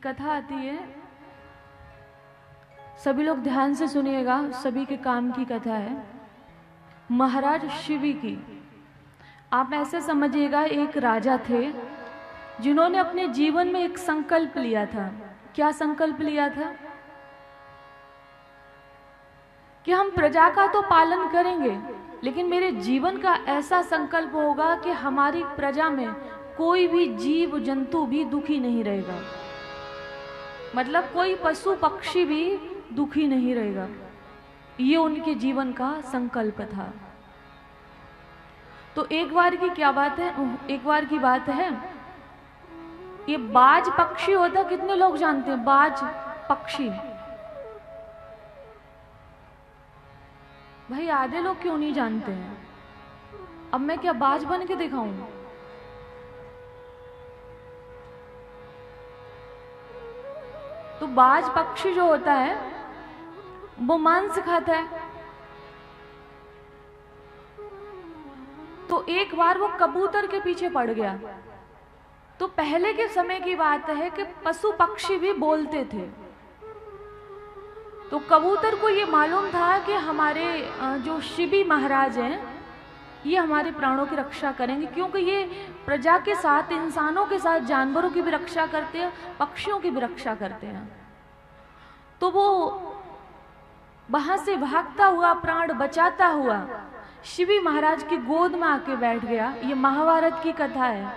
कथा आती है, सभी लोग ध्यान से सुनिएगा, सभी के काम की कथा है। महाराज शिवी की। आप ऐसे समझिएगा, एक राजा थे जिन्होंने अपने जीवन में एक संकल्प लिया था। क्या संकल्प लिया था? कि हम प्रजा का तो पालन करेंगे, लेकिन मेरे जीवन का ऐसा संकल्प होगा कि हमारी प्रजा में कोई भी जीव जंतु भी दुखी नहीं रहेगा। मतलब कोई पशु पक्षी भी दुखी नहीं रहेगा। ये उनके जीवन का संकल्प था। तो एक बार की क्या बात है, एक बार की बात है, ये बाज पक्षी होता, कितने लोग जानते हैं बाज पक्षी? भाई आधे लोग क्यों नहीं जानते हैं? अब मैं क्या बाज बन के दिखाऊं? तो बाज पक्षी जो होता है वो मांस खाता है। तो एक बार वो कबूतर के पीछे पड़ गया। तो पहले के समय की बात है कि पशु पक्षी भी बोलते थे। तो कबूतर को ये मालूम था कि हमारे जो शिवी महाराज हैं ये हमारे प्राणों की रक्षा करेंगे, क्योंकि ये प्रजा के साथ, इंसानों के साथ जानवरों की भी रक्षा करते हैं, पक्षियों की भी रक्षा करते हैं। तो वो वहां से भागता हुआ, प्राण बचाता हुआ शिवी महाराज की गोद में आके बैठ गया। ये महाभारत की कथा है।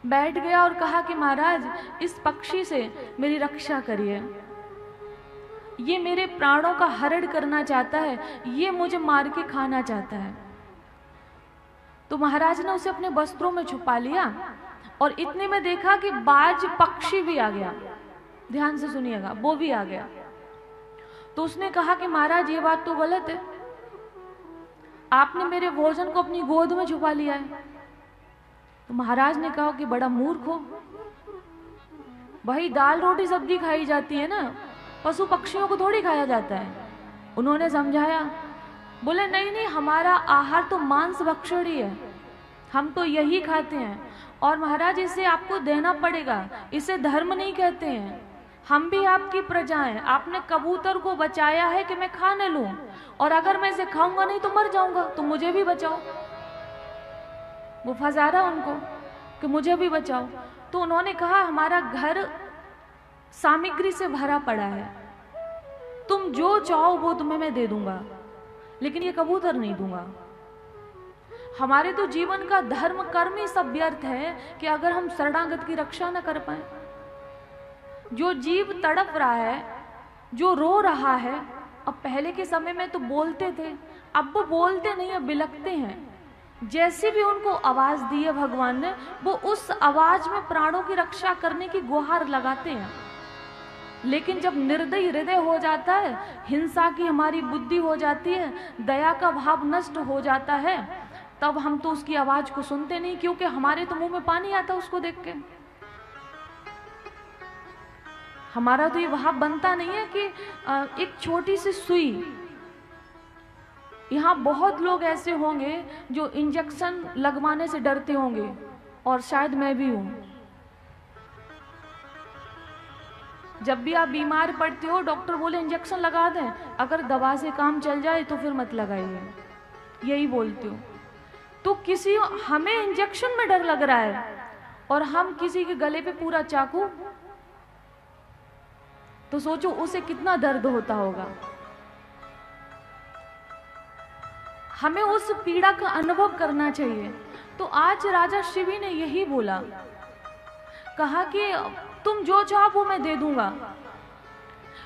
बैठ गया और कहा कि महाराज, इस पक्षी से मेरी रक्षा करिए, ये मेरे प्राणों का हरण करना चाहता है, ये मुझे मार के खाना चाहता है। तो महाराज ने उसे अपने वस्त्रों में छुपा लिया और इतने में देखा कि बाज पक्षी भी आ गया। ध्यान से सुनिएगा, वो भी आ गया। तो उसने कहा कि महाराज ये बात तो गलत है, आपने मेरे भोजन को अपनी गोद में छुपा लिया है। तो महाराज ने कहा कि बड़ा मूर्ख हो, भाई दाल रोटी सब्जी खाई जाती है ना, पशु पक्षियों को थोड़ी खाया जाता है। उन्होंने समझाया, बोले नहीं नहीं, हमारा आहार तो मांस भक्षण ही है, हम तो यही खाते हैं। और महाराज इसे आपको देना पड़ेगा, इसे धर्म नहीं कहते हैं, हम भी आपकी प्रजा हैं। आपने कबूतर को बचाया है कि मैं खा न लूं, और अगर मैं इसे खाऊंगा नहीं तो मर जाऊंगा, तो मुझे भी बचाओ। वो फंसा रहा उनको कि मुझे भी बचाओ। तो उन्होंने कहा, हमारा घर सामग्री से भरा पड़ा है, तुम जो चाहो वो तुम्हें मैं दे दूंगा, लेकिन ये कबूतर नहीं दूंगा। हमारे तो जीवन का धर्म कर्म ही सब व्यर्थ है कि अगर हम शरणागत की रक्षा न कर पाए। जो जीव तड़प रहा है, जो रो रहा है, अब पहले के समय में तो बोलते थे, अब वो बोलते नहीं है, बिलखते हैं। जैसी भी उनको आवाज दी है भगवान ने, वो उस आवाज में प्राणों की रक्षा करने की गुहार लगाते हैं। लेकिन जब निर्दयी हृदय हो जाता है, हिंसा की हमारी बुद्धि हो जाती है, दया का भाव नष्ट हो जाता है, तब हम तो उसकी आवाज को सुनते नहीं, क्योंकि हमारे तो मुंह में पानी आता उसको देख के। हमारा तो ये भाव बनता नहीं है कि एक छोटी सी सुई, यहाँ बहुत लोग ऐसे होंगे जो इंजेक्शन लगवाने से डरते होंगे, और शायद मैं भी हूं। जब भी आप बीमार पड़ते हो, डॉक्टर बोले इंजेक्शन लगा दें, अगर दवा से काम चल जाए तो फिर मत लगाइए, यही बोलते हो। तो किसी, हमें इंजेक्शन में डर लग रहा है और हम किसी के गले पे पूरा चाकू, तो सोचो उसे कितना दर्द होता होगा। हमें उस पीड़ा का अनुभव करना चाहिए। तो आज राजा शिवी ने यही बोला, कहा कि तुम जो चाहो वो मैं दे दूंगा,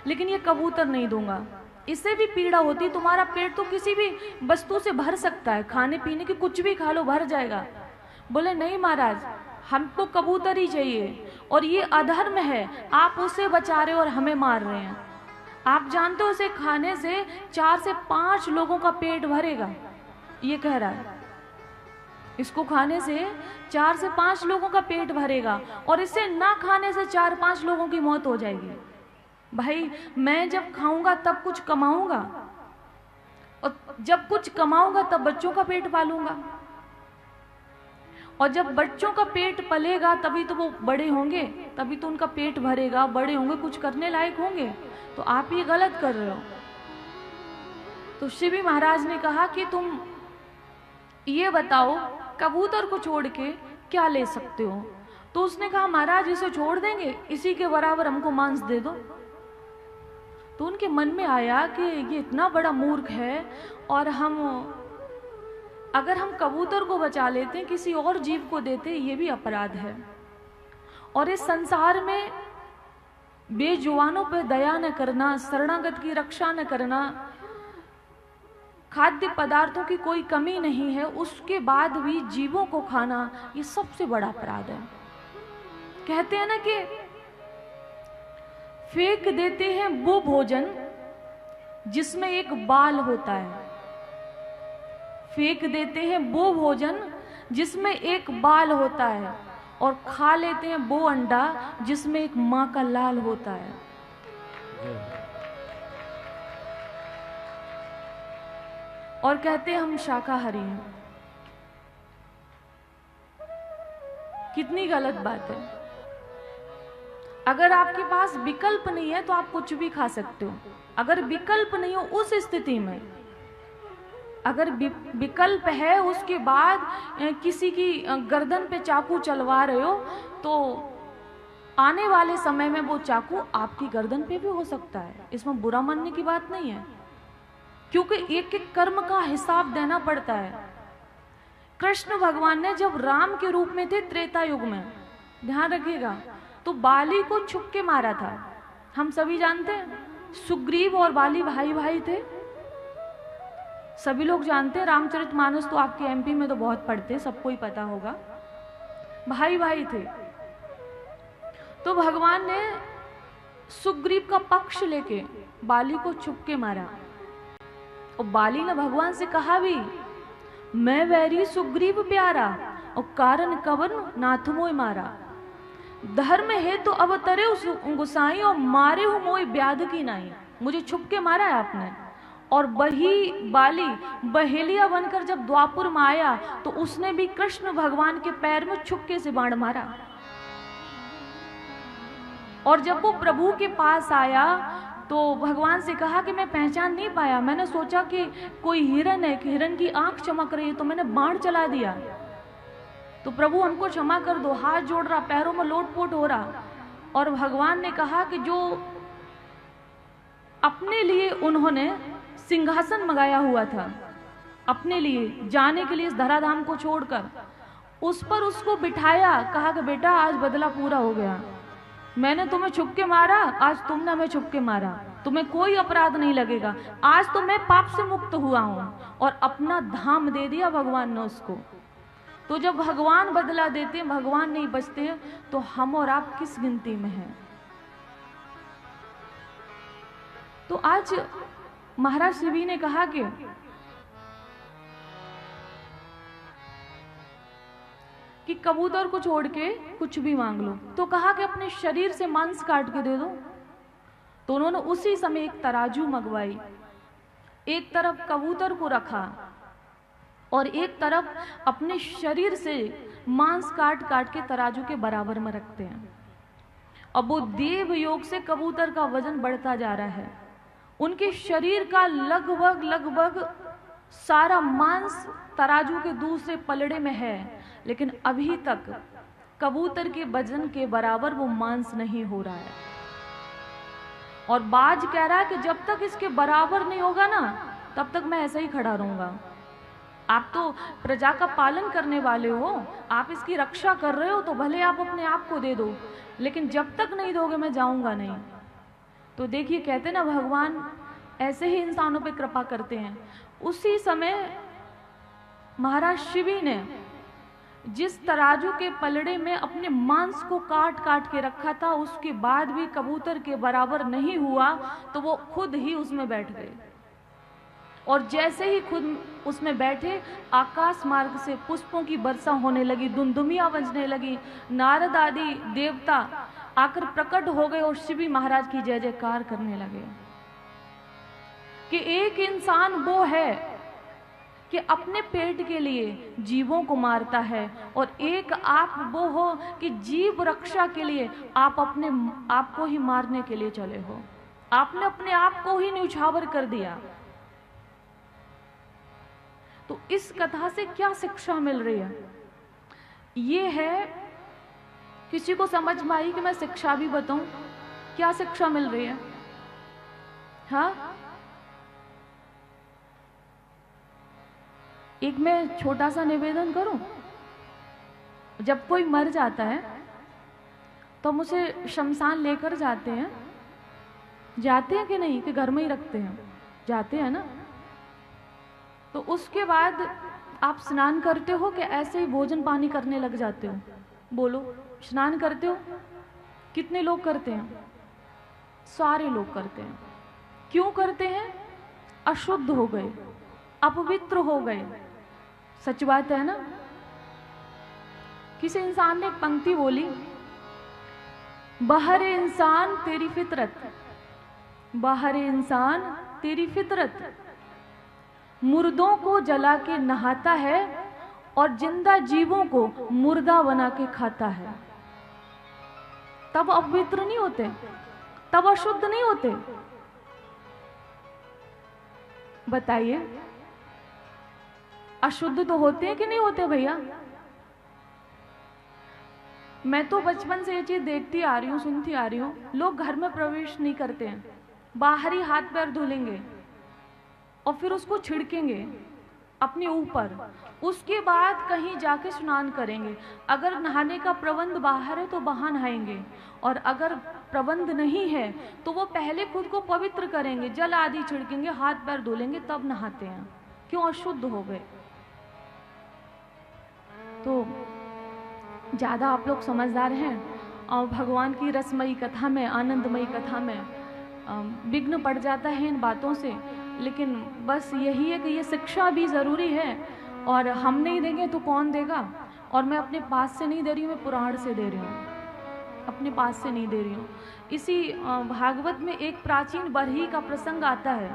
लेकिन ये कबूतर नहीं दूंगा। इससे भी पीड़ा होती, तुम्हारा पेट तो किसी भी वस्तु से भर सकता है, खाने पीने की कुछ भी खा लो भर जाएगा। बोले नहीं महाराज, हमको कबूतर ही चाहिए, और ये अधर्म है, आप उसे बचा रहे हो और हमें मार रहे हैं। आप जानते हो उसे खाने से 4 से 5 लोगों का पेट भरेगा, ये कह रहा है। इसको खाने से 4 से 5 लोगों का पेट भरेगा, और इसे ना खाने से 4-5 लोगों की मौत हो जाएगी। भाई मैं जब खाऊंगा तब कुछ कमाऊंगा, और जब कुछ कमाऊंगा तब बच्चों का पेट पालूंगा, और जब बच्चों का पेट पलेगा तभी तो वो बड़े होंगे, तभी तो उनका पेट भरेगा, बड़े होंगे, कुछ करने लायक होंगे। तो आप ये गलत कर रहे हो। तो शिवी महाराज ने कहा कि तुम ये बताओ कबूतर को छोड़ के क्या ले सकते हो। तो उसने कहा महाराज इसे छोड़ देंगे, इसी के बराबर हमको मांस दे दो। तो उनके मन में आया कि ये इतना बड़ा मूर्ख है, और अगर हम कबूतर को बचा लेते हैं, किसी और जीव को देते, ये भी अपराध है। और इस संसार में बेजुबानों पर दया न करना, शरणागत की रक्षा न करना, खाद्य पदार्थों की कोई कमी नहीं है, उसके बाद भी जीवों को खाना, ये सबसे बड़ा अपराध है। कहते हैं ना कि फेंक देते हैं वो भोजन जिसमें एक बाल होता है, फेंक देते हैं वो भोजन जिसमें एक बाल होता है, और खा लेते हैं वो अंडा जिसमें एक मां का लाल होता है। और कहते हैं हम शाकाहारी हैं। कितनी गलत बात है। अगर आपके पास विकल्प नहीं है तो आप कुछ भी खा सकते हो। अगर विकल्प नहीं हो उस स्थिति में, अगर विकल्प है, उसके बाद किसी की गर्दन पे चाकू चलवा रहे हो, तो आने वाले समय में वो चाकू आपकी गर्दन पे भी हो सकता है। इसमें बुरा मानने की बात नहीं है, क्योंकि एक एक कर्म का हिसाब देना पड़ता है। कृष्ण भगवान ने जब राम के रूप में थे त्रेता युग में, ध्यान रखिएगा, तो बाली को छुप के मारा था। हम सभी जानते हैं सुग्रीव और बाली भाई भाई थे, सभी लोग जानते हैं। रामचरितमानस तो आपके एमपी में तो बहुत पढ़ते, सबको ही पता होगा, भाई भाई थे। तो भगवान ने सुग्रीव का पक्ष लेके बाली को छुप के मारा, और बाली ने भगवान से कहा भी, मैं वैरी सुग्रीव प्यारा, और कारण कवन नाथ मोय मारा। धर्म है तो अब तरे उस गुसाई, और मारे हूं मोय ब्याध की नाई। मुझे छुप के मारा है आपने। और वही बाली बहेलिया बनकर जब द्वापुर में आया, तो उसने भी कृष्ण भगवान के पैर में छुपके से बाण मारा। और जब वो प्रभु के पास आया तो भगवान से कहा कि मैं पहचान नहीं पाया, मैंने सोचा कि कोई हिरन है, कि हिरन की आंख चमक रही है, तो मैंने बाण चला दिया। तो प्रभु हमको क्षमा कर दो। हाथ जोड़ रहा, पैरों में लोटपोट हो रहा। और भगवान ने कहा कि जो अपने लिए उन्होंने सिंहासन मंगाया हुआ था, अपने लिए जाने के लिए इस धराधाम को छोड़कर, उस पर उसको बिठाया। कहा कि बेटा आज बदला पूरा हो गया, मैंने तुम्हें छुप के मारा, आज तुमने हमें छुप के मारा, तुम्हें कोई अपराध नहीं लगेगा, आज तो मैं पाप से मुक्त हुआ हूं। और अपना धाम दे दिया भगवान ने उसको। तो जब भगवान बदला देते हैं, भगवान नहीं बचते, तो हम और आप किस गिनती में हैं। तो आज महाराज शिवी ने कहा कि कबूतर को छोड़ के कुछ भी मांग लो। तो कहा कि अपने शरीर से मांस काट के दे दो। तो उन्होंने उसी समय एक तराजू मंगवाई, एक तरफ कबूतर को रखा और एक तरफ अपने शरीर से मांस काट काट के तराजू के बराबर में रखते हैं। अब वो देव योग से कबूतर का वजन बढ़ता जा रहा है। उनके शरीर का लगभग सारा मांस तराजू के दूसरे पलड़े में है, लेकिन अभी तक कबूतर के वजन के बराबर वो मांस नहीं हो रहा है। और बाज कह रहा है कि जब तक इसके बराबर नहीं होगा ना, तब तक मैं ऐसा ही खड़ा रहूंगा। आप तो प्रजा का पालन करने वाले हो, आप इसकी रक्षा कर रहे हो, तो भले आप अपने आप को दे दो, लेकिन जब तक नहीं दोगे मैं जाऊंगा नहीं। तो देखिए, कहते ना भगवान ऐसे ही इंसानों पे कृपा करते हैं। उसी समय महाराज शिवी ने जिस तराजू के पलड़े में अपने मांस को काट काट के रखा था, उसके बाद भी कबूतर के बराबर नहीं हुआ, तो वो खुद ही उसमें बैठ गए। और जैसे ही खुद उसमें बैठे, आकाश मार्ग से पुष्पों की वर्षा होने लगी, दुमदुमियां बजने लगी, नारद आदि देवता आकर प्रकट हो गए और शिवी महाराज की जय जयकार करने लगे कि एक इंसान वो है कि अपने पेट के लिए जीवों को मारता है, और एक आप वो हो कि जीव रक्षा के लिए आप अपने आप को ही मारने के लिए चले हो। आपने अपने आप को ही न्यौछावर कर दिया। तो इस कथा से क्या शिक्षा मिल रही है? ये है, किसी को समझ में आई कि मैं शिक्षा भी बताऊं? क्या शिक्षा मिल रही है? हाँ, एक मैं छोटा सा निवेदन करूं। जब कोई मर जाता है तो हम उसे शमशान लेकर जाते हैं कि नहीं, कि घर में ही रखते हैं? जाते हैं ना। तो उसके बाद आप स्नान करते हो कि ऐसे ही भोजन पानी करने लग जाते हो? बोलो, स्नान करते हो? कितने लोग करते हैं? सारे लोग करते हैं। क्यों करते हैं? अशुद्ध हो गए, अपवित्र हो गए। सच बात है ना। किसी इंसान ने एक पंक्ति बोली, बाहर इंसान तेरी फितरत, बाहर इंसान तेरी फितरत, मुर्दों को जला के नहाता है और जिंदा जीवों को मुर्दा बना के खाता है। तब अपवित्र नहीं होते, तब अशुद्ध नहीं होते? बताइए, अशुद्ध तो होते हैं कि नहीं होते भैया? मैं तो बचपन से ये चीज देखती आ रही हूँ, सुनती आ रही हूँ। लोग घर में प्रवेश नहीं करते हैं, बाहर ही हाथ पैर धुलेंगे और फिर उसको छिड़केंगे अपने ऊपर, उसके बाद कहीं जाके स्नान करेंगे। अगर नहाने का प्रबंध बाहर है तो वहां नहाएंगे, और अगर प्रबंध नहीं है तो वो पहले खुद को पवित्र करेंगे, जल आदि छिड़केंगे, हाथ पैर धुलेंगे, तब नहाते हैं। क्यों? अशुद्ध हो गए। तो ज़्यादा आप लोग समझदार हैं और भगवान की रसमयी कथा में, आनंदमयी कथा में विघ्न पड़ जाता है इन बातों से। लेकिन बस यही है कि ये शिक्षा भी ज़रूरी है, और हम नहीं देंगे तो कौन देगा? और मैं अपने पास से नहीं दे रही हूँ, मैं पुराण से दे रही हूँ, अपने पास से नहीं दे रही हूँ। इसी भागवत में एक प्राचीन बरही का प्रसंग आता है।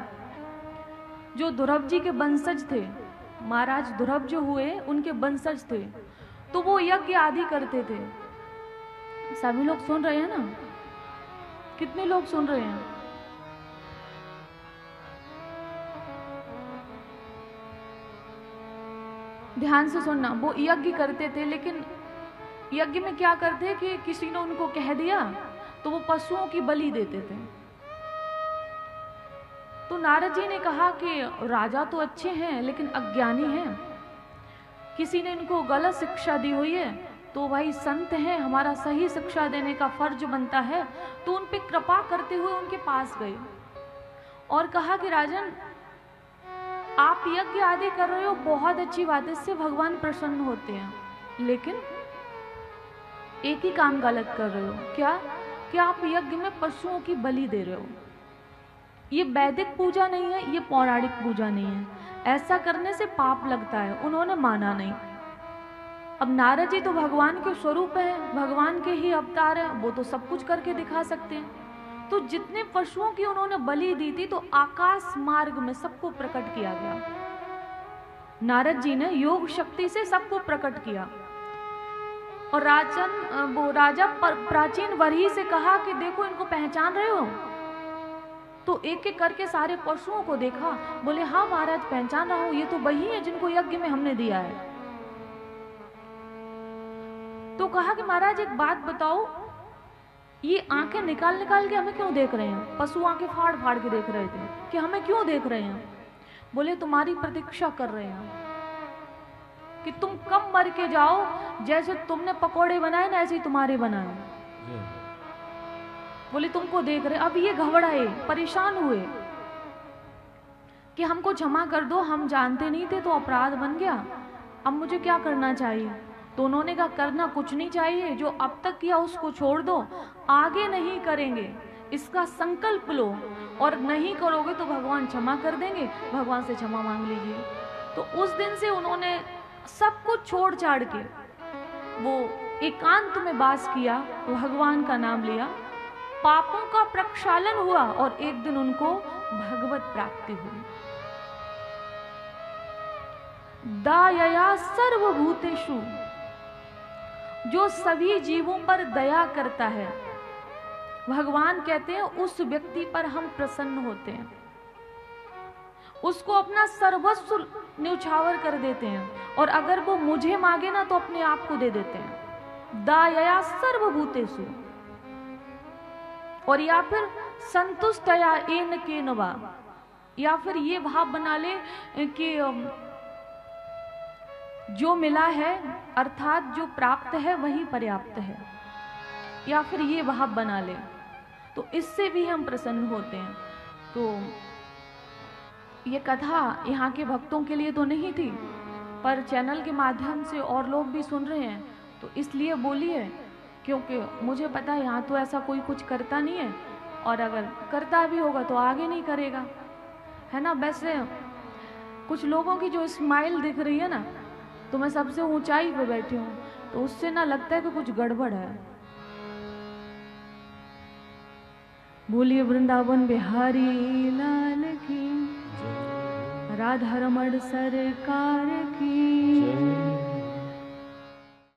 जो ध्रुव जी के वंशज थे, महाराज ध्रुव जो हुए उनके वंशज थे, तो वो यज्ञ आदि करते थे। सभी लोग सुन रहे हैं ना? कितने लोग सुन रहे हैं? ध्यान से सुनना। वो यज्ञ करते थे, लेकिन यज्ञ में क्या करते कि किसी ने उनको कह दिया तो वो पशुओं की बलि देते थे। तो नारद जी ने कहा कि राजा तो अच्छे हैं लेकिन अज्ञानी हैं, किसी ने इनको गलत शिक्षा दी हुई है, तो भाई संत हैं, हमारा सही शिक्षा देने का फर्ज बनता है। तो उन पे कृपा करते हुए उनके पास गए और कहा कि राजन, आप यज्ञ आदि कर रहे हो, बहुत अच्छी बात है, इससे भगवान प्रसन्न होते हैं, लेकिन एक ही काम गलत कर रहे हो। क्या? कि आप यज्ञ में पशुओं की बलि दे रहे हो। ये वैदिक पूजा नहीं है, ये पौराणिक पूजा नहीं है, ऐसा करने से पाप लगता है। उन्होंने माना नहीं। अब नारद जी तो भगवान के स्वरूप हैं, भगवान के ही अवतार हैं, वो तो सब कुछ करके दिखा सकते हैं। तो जितने पशुओं की उन्होंने बलि दी थी, तो आकाश मार्ग में सबको प्रकट किया गया। नारद जी ने योग शक्ति से सबको प्रकट किया। और राजा प्राचीन वरही से कहा कि देखो, इनको पहचान रहे हो? तो एक एक करके सारे पशुओं को देखा, बोले हाँ महाराज, पहचान रहा हूं, ये तो वही है जिनको यज्ञ में हमने दिया है। तो कहा कि महाराज एक बात बताओ, ये आंखें निकाल निकाल के हमें क्यों देख रहे हैं? पशु आंखें फाड़ फाड़ के देख रहे थे कि हमें क्यों देख रहे हैं? बोले तुम्हारी प्रतीक्षा कर रहे हैं कि तुम कब मर के जाओ, जैसे तुमने पकोड़े बनाए ना, ऐसे ही तुम्हारे बनाए। बोले तुमको देख रहे। अब ये घबराए, परेशान हुए कि हमको क्षमा कर दो, हम जानते नहीं थे तो अपराध बन गया, अब मुझे क्या करना चाहिए? तो उन्होंने कहा करना कुछ नहीं चाहिए, जो अब तक किया उसको छोड़ दो, आगे नहीं करेंगे, इसका संकल्प लो, और नहीं करोगे तो भगवान क्षमा कर देंगे, भगवान से क्षमा मांग लीजिए। तो उस दिन से उन्होंने सब कुछ छोड़ छाड़ के वो एकांत में वास किया, भगवान का नाम लिया, पापों का प्रक्षालन हुआ, और एक दिन उनको भगवत प्राप्ति हुई। दायया सर्वभूतेषु, जो सभी जीवों पर दया करता है, भगवान कहते हैं उस व्यक्ति पर हम प्रसन्न होते हैं, उसको अपना सर्वस्व न्यौछावर कर देते हैं, और अगर वो मुझे मांगे ना तो अपने आप को दे देते हैं। दायया सर्वभूतेषु, और या फिर संतुष्टया येन केन वा, या फिर ये भाव बना ले कि जो मिला है अर्थात जो प्राप्त है वही पर्याप्त है, या फिर ये भाव बना ले, तो इससे भी हम प्रसन्न होते हैं। तो ये कथा यहाँ के भक्तों के लिए तो नहीं थी, पर चैनल के माध्यम से और लोग भी सुन रहे हैं, तो इसलिए बोली है, क्योंकि मुझे पता है यहाँ तो ऐसा कोई कुछ करता नहीं है, और अगर करता भी होगा तो आगे नहीं करेगा, है ना। वैसे कुछ लोगों की जो स्माइल दिख रही है ना, तो मैं सबसे ऊंचाई पे बैठी हूँ, तो उससे ना लगता है कि कुछ गड़बड़ है। बोलिए वृंदावन बिहारी लाल की, राधा रमण सरकार की।